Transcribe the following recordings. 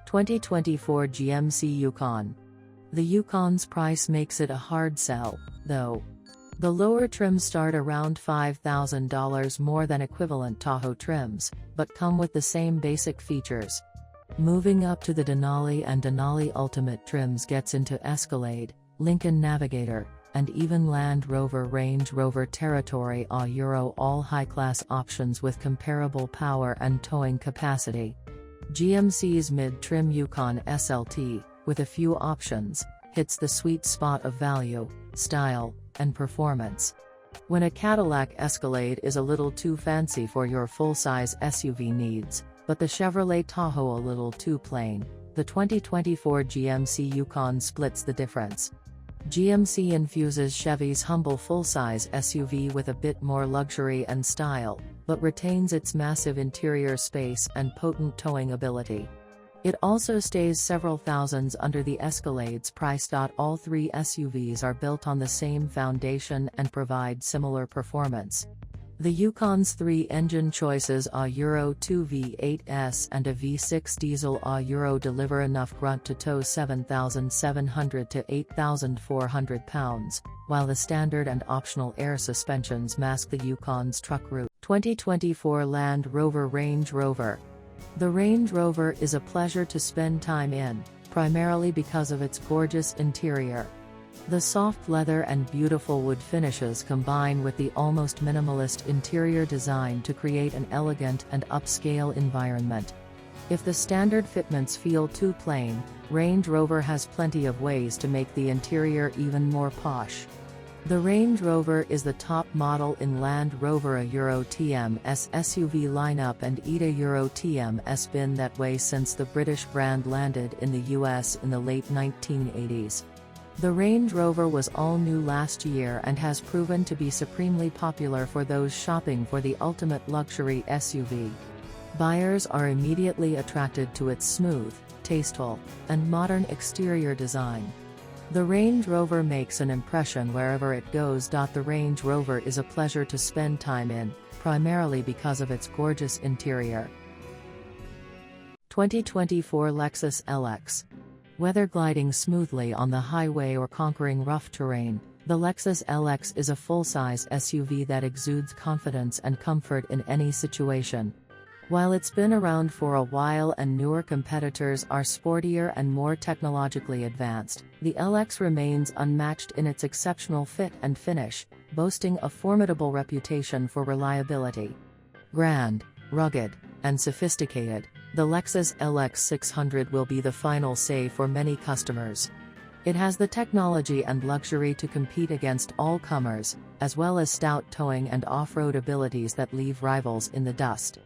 2024 GMC Yukon. The Yukon's price makes it a hard sell, though. The lower trims start around $5,000 more than equivalent Tahoe trims, but come with the same basic features. Moving up to the Denali and Denali Ultimate trims gets into Escalade, Lincoln Navigator, and even Land Rover Range Rover Territory Euro, all high-class options with comparable power and towing capacity. GMC's mid-trim Yukon SLT, with a few options, hits the sweet spot of value, style, and performance. When a Cadillac Escalade is a little too fancy for your full-size SUV needs, but the Chevrolet Tahoe a little too plain, the 2024 GMC Yukon splits the difference. GMC infuses Chevy's humble full-size SUV with a bit more luxury and style, but retains its massive interior space and potent towing ability. It also stays several thousands under the Escalade's price. All three SUVs are built on the same foundation and provide similar performance. The Yukon's three engine choices, a Euro 2 V8S and a V6 diesel Euro, deliver enough grunt to tow 7,700 to 8,400 pounds, while the standard and optional air suspensions mask the Yukon's truck route. 2024 Land Rover Range Rover. The Range Rover is a pleasure to spend time in, primarily because of its gorgeous interior. The soft leather and beautiful wood finishes combine with the almost minimalist interior design to create an elegant and upscale environment. If the standard fitments feel too plain, Range Rover has plenty of ways to make the interior even more posh. The Range Rover is the top model in Land Rover Euro TMS SUV lineup and ETA Euro TMS been that way since the British brand landed in the US in the late 1980s. The Range Rover was all new last year and has proven to be supremely popular for those shopping for the ultimate luxury SUV. Buyers are immediately attracted to its smooth, tasteful, and modern exterior design. The Range Rover makes an impression wherever it goes. The Range Rover is a pleasure to spend time in, primarily because of its gorgeous interior. 2024 Lexus LX. Whether gliding smoothly on the highway or conquering rough terrain, the Lexus LX is a full-size SUV that exudes confidence and comfort in any situation. While it's been around for a while and newer competitors are sportier and more technologically advanced, the LX remains unmatched in its exceptional fit and finish, boasting a formidable reputation for reliability. Grand, rugged, and sophisticated, the Lexus LX 600 will be the final say for many customers. It has the technology and luxury to compete against all comers, as well as stout towing and off-road abilities that leave rivals in the dust.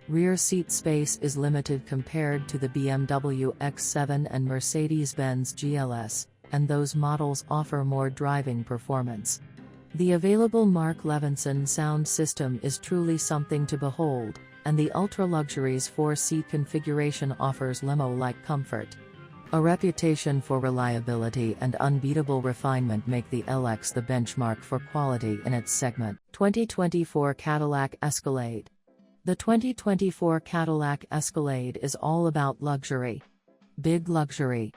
Rear seat space is limited compared to the BMW X7 and Mercedes-Benz GLS, and those models offer more driving performance. The available Mark Levinson sound system is truly something to behold, and the ultra-luxury's 4-seat configuration offers limo-like comfort. A reputation for reliability and unbeatable refinement make the LX the benchmark for quality in its segment. 2024 Cadillac Escalade. The 2024 Cadillac Escalade is all about luxury. Big luxury.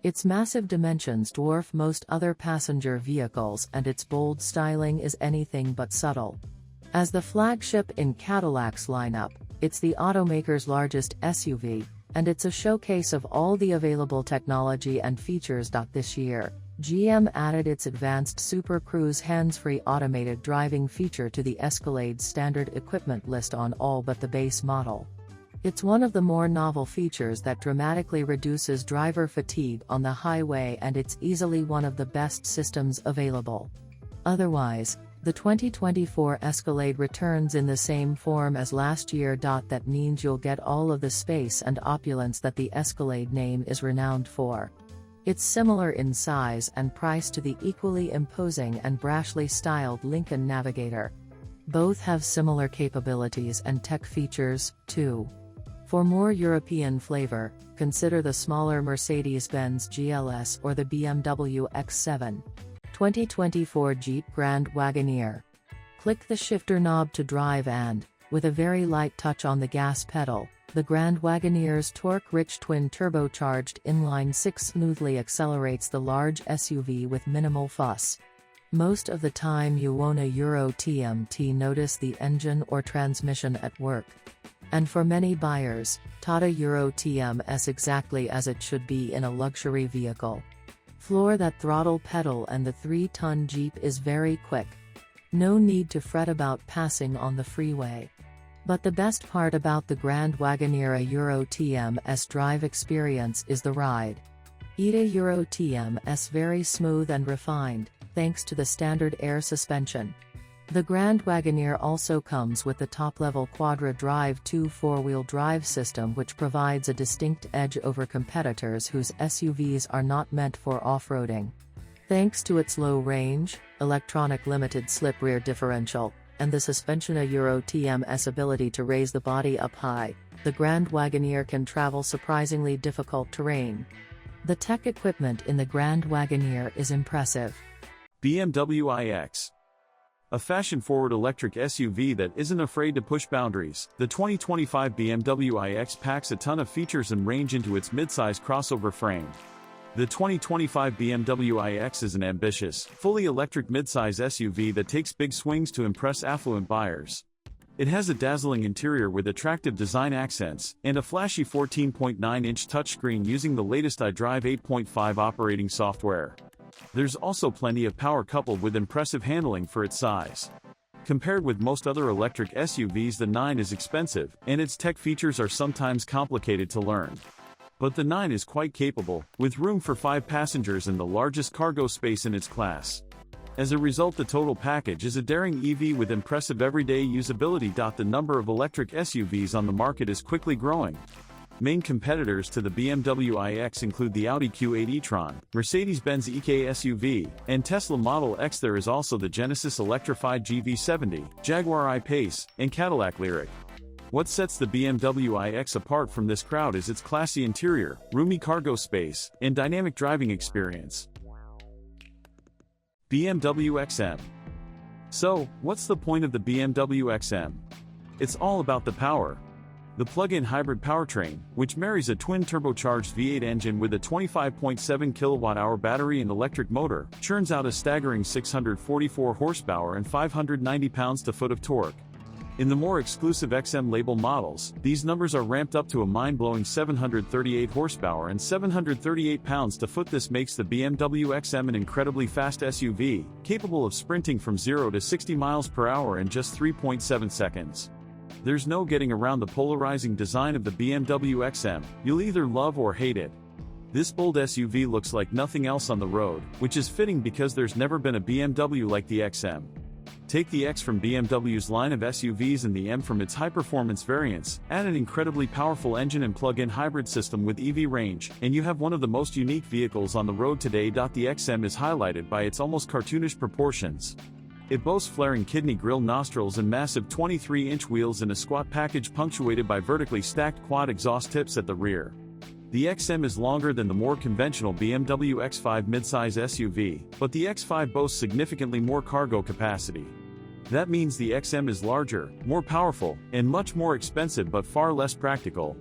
Its massive dimensions dwarf most other passenger vehicles, and its bold styling is anything but subtle. As the flagship in Cadillac's lineup, it's the automaker's largest SUV, and it's a showcase of all the available technology and features. This year, GM added its advanced Super Cruise hands-free automated driving feature to the Escalade's standard equipment list on all but the base model. It's one of the more novel features that dramatically reduces driver fatigue on the highway, and it's easily one of the best systems available. Otherwise, the 2024 Escalade returns in the same form as last year. That means you'll get all of the space and opulence that the Escalade name is renowned for. It's similar in size and price to the equally imposing and brashly styled Lincoln Navigator. Both have similar capabilities and tech features, too. For more European flavor, consider the smaller Mercedes-Benz GLS or the BMW X7. 2024 Jeep Grand Wagoneer. Click the shifter knob to drive and, with a very light touch on the gas pedal, The Grand Wagoneer's torque-rich twin-turbocharged inline-6 smoothly accelerates the large SUV with minimal fuss. Most of the time you won't a Euro TMT notice the engine or transmission at work. And for many buyers, Toyota Euro TMS exactly as it should be in a luxury vehicle. Floor that throttle pedal and the 3-ton Jeep is very quick. No need to fret about passing on the freeway. But the best part about the Grand Wagoneer Euro TMS drive experience is the ride. The Euro TMS very smooth and refined, thanks to the standard air suspension. The Grand Wagoneer also comes with the top-level Quadra Drive 2 4-wheel drive system, which provides a distinct edge over competitors whose SUVs are not meant for off-roading. Thanks to its low range, electronic limited slip rear differential, and the suspension Euro TMS ability to raise the body up high, the Grand Wagoneer can travel surprisingly difficult terrain. The tech equipment in the Grand Wagoneer is impressive. BMW iX. A fashion-forward electric SUV that isn't afraid to push boundaries, the 2025 BMW iX packs a ton of features and range into its midsize crossover frame. The 2025 BMW iX is an ambitious, fully electric midsize SUV that takes big swings to impress affluent buyers. It has a dazzling interior with attractive design accents, and a flashy 14.9-inch touchscreen using the latest iDrive 8.5 operating software. There's also plenty of power coupled with impressive handling for its size. Compared with most other electric SUVs, the 9 is expensive, and its tech features are sometimes complicated to learn. But the 9 is quite capable, with room for 5 passengers and the largest cargo space in its class. As a result, the total package is a daring EV with impressive everyday usability. The number of electric SUVs on the market is quickly growing. Main competitors to the BMW iX include the Audi Q8 e-tron, Mercedes-Benz EK SUV, and Tesla Model X. There is also the Genesis electrified GV70, Jaguar I-Pace, and Cadillac Lyriq. What sets the BMW iX apart from this crowd is its classy interior, roomy cargo space, and dynamic driving experience. BMW XM. So, what's the point of the BMW XM? It's all about the power. The plug-in hybrid powertrain, which marries a twin-turbocharged V8 engine with a 25.7 kWh battery and electric motor, churns out a staggering 644 horsepower and 590 pounds-to-foot of torque. In the more exclusive XM label models, these numbers are ramped up to a mind-blowing 738 horsepower and 738 pounds-to-foot. This makes the BMW XM an incredibly fast SUV, capable of sprinting from 0 to 60 miles per hour in just 3.7 seconds. There's no getting around the polarizing design of the BMW XM. You'll either love or hate it. This bold SUV looks like nothing else on the road, which is fitting because there's never been a BMW like the XM. Take the X from BMW's line of SUVs and the M from its high-performance variants, add an incredibly powerful engine and plug-in hybrid system with EV range, and you have one of the most unique vehicles on the road today. The XM is highlighted by its almost cartoonish proportions. It boasts flaring kidney grille nostrils and massive 23-inch wheels in a squat package punctuated by vertically stacked quad exhaust tips at the rear. The XM is longer than the more conventional BMW X5 midsize SUV, but the X5 boasts significantly more cargo capacity. That means the XM is larger, more powerful, and much more expensive but far less practical.